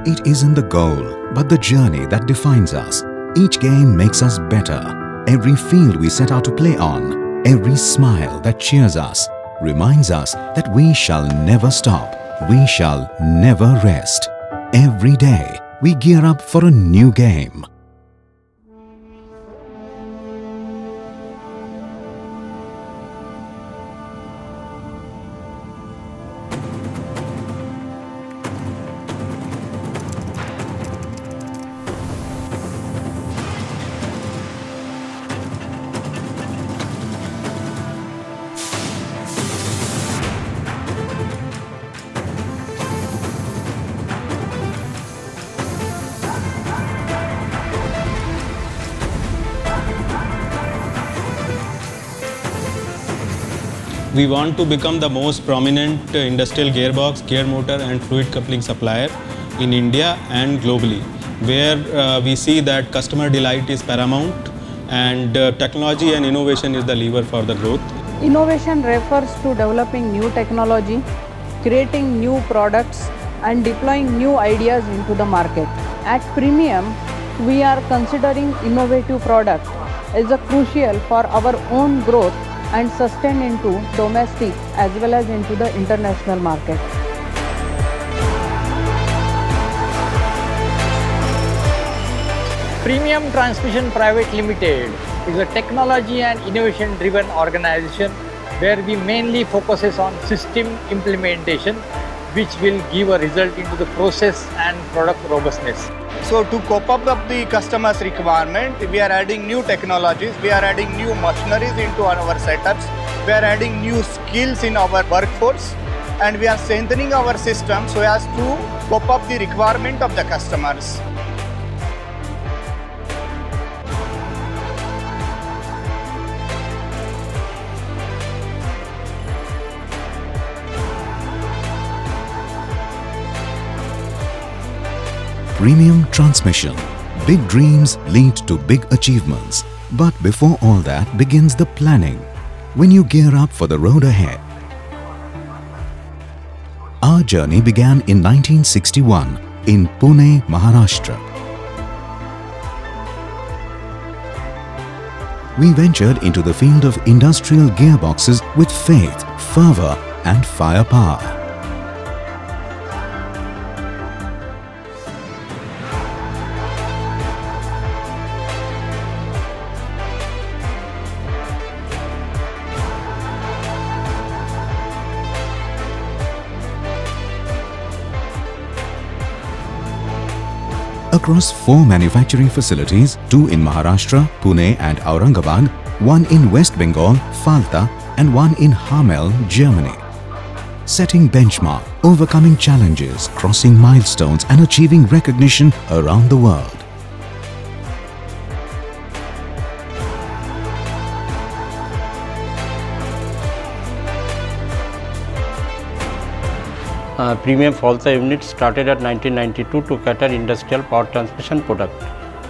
It isn't the goal, but the journey that defines us. Each game makes us better. Every field we set out to play on, every smile that cheers us, reminds us that we shall never stop. We shall never rest. Every day, we gear up for a new game. We want to become the most prominent industrial gearbox, gear motor and fluid coupling supplier in India and globally, where we see that customer delight is paramount and technology and innovation is the lever for the growth. Innovation refers to developing new technology, creating new products and deploying new ideas into the market. At Premium, we are considering innovative product as a crucial for our own growth and sustain into domestic as well as into the international market. Premium Transmission Private Limited is a technology and innovation driven organization where we mainly focuses on system implementation which will give a result into the process and product robustness. So to cope up with the customer's requirement, we are adding new technologies, we are adding new machineries into our setups, we are adding new skills in our workforce and we are strengthening our system so as to cope up the requirement of the customers. Premium Transmission. Big dreams lead to big achievements. But before all that begins the planning. When you gear up for the road ahead. Our journey began in 1961 in Pune, Maharashtra. We ventured into the field of industrial gearboxes with faith, fervor and firepower. Across 4 manufacturing facilities, 2 in Maharashtra, Pune and Aurangabad, 1 in West Bengal, Falta and 1 in Hamel, Germany. Setting benchmark, overcoming challenges, crossing milestones and achieving recognition around the world. Premium Falta unit started at 1992 to cater industrial power transmission product.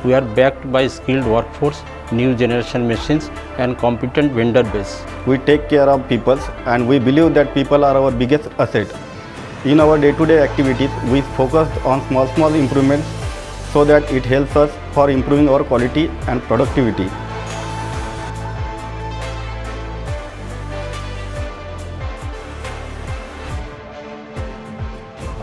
We are backed by skilled workforce, new generation machines and competent vendor base. We take care of people and we believe that people are our biggest asset. In our day-to-day activities, we focus on small improvements so that it helps us for improving our quality and productivity.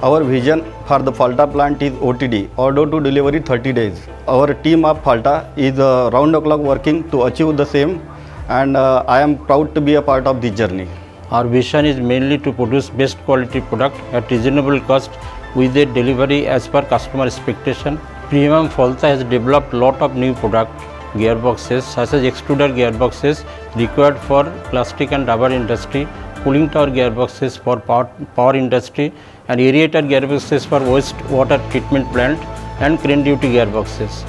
Our vision for the Falta plant is OTD, order to delivery 30 days. Our team of Falta is round the clock working to achieve the same and I am proud to be a part of this journey. Our vision is mainly to produce best quality product at reasonable cost with a delivery as per customer expectation. Premium Falta has developed lot of new product gearboxes such as extruder gearboxes required for plastic and rubber industry, cooling tower gearboxes for power industry and aerator gearboxes for waste water treatment plant and crane duty gearboxes.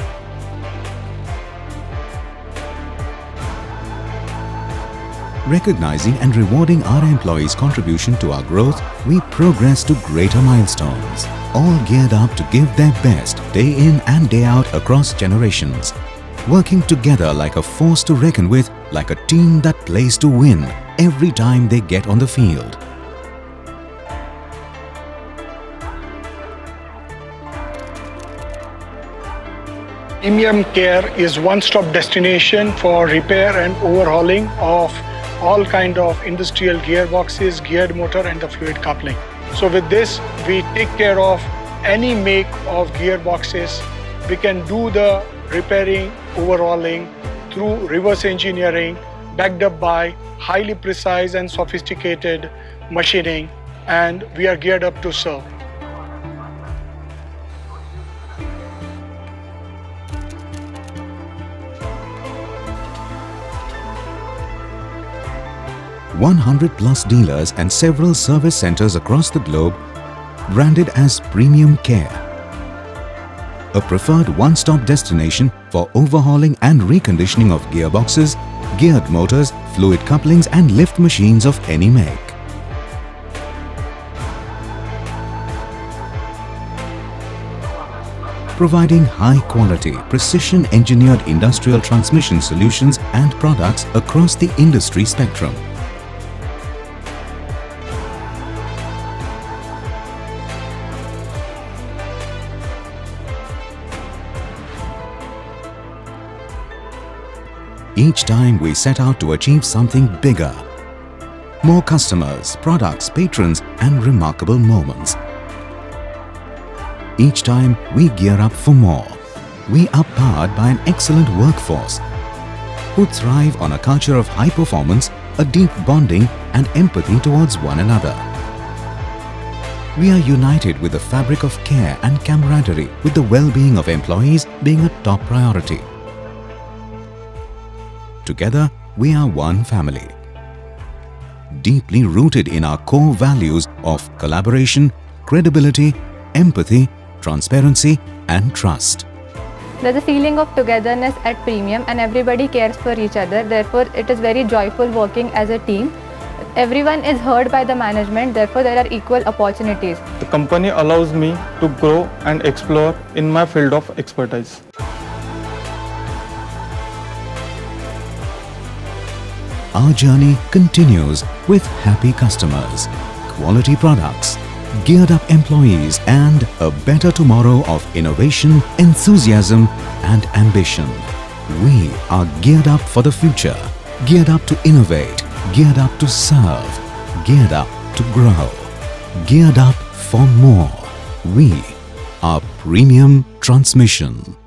Recognizing and rewarding our employees' contribution to our growth, we progress to greater milestones, all geared up to give their best day in and day out across generations. Working together like a force to reckon with, like a team that plays to win every time they get on the field. Premium Care is one-stop destination for repair and overhauling of all kind of industrial gearboxes, geared motor and the fluid coupling. So with this, we take care of any make of gearboxes. We can do the repairing, overhauling through reverse engineering, backed up by highly precise and sophisticated machining, and we are geared up to serve. +100 dealers and several service centers across the globe, branded as Premium Care, a preferred one-stop destination for overhauling and reconditioning of gearboxes, geared motors, fluid couplings and lift machines of any make. Providing high-quality, precision-engineered industrial transmission solutions and products across the industry spectrum. Each time we set out to achieve something bigger. More customers, products, patrons and remarkable moments. Each time we gear up for more. We are powered by an excellent workforce who thrive on a culture of high performance, a deep bonding and empathy towards one another. We are united with the fabric of care and camaraderie, with the well-being of employees being a top priority. Together, we are one family, deeply rooted in our core values of collaboration, credibility, empathy, transparency and trust. There's a feeling of togetherness at Premium and everybody cares for each other. Therefore, it is very joyful working as a team. Everyone is heard by the management, therefore there are equal opportunities. The company allows me to grow and explore in my field of expertise. Our journey continues with happy customers, quality products, geared up employees and a better tomorrow of innovation, enthusiasm and ambition. We are geared up for the future, geared up to innovate, geared up to serve, geared up to grow, geared up for more. We are Premium Transmission.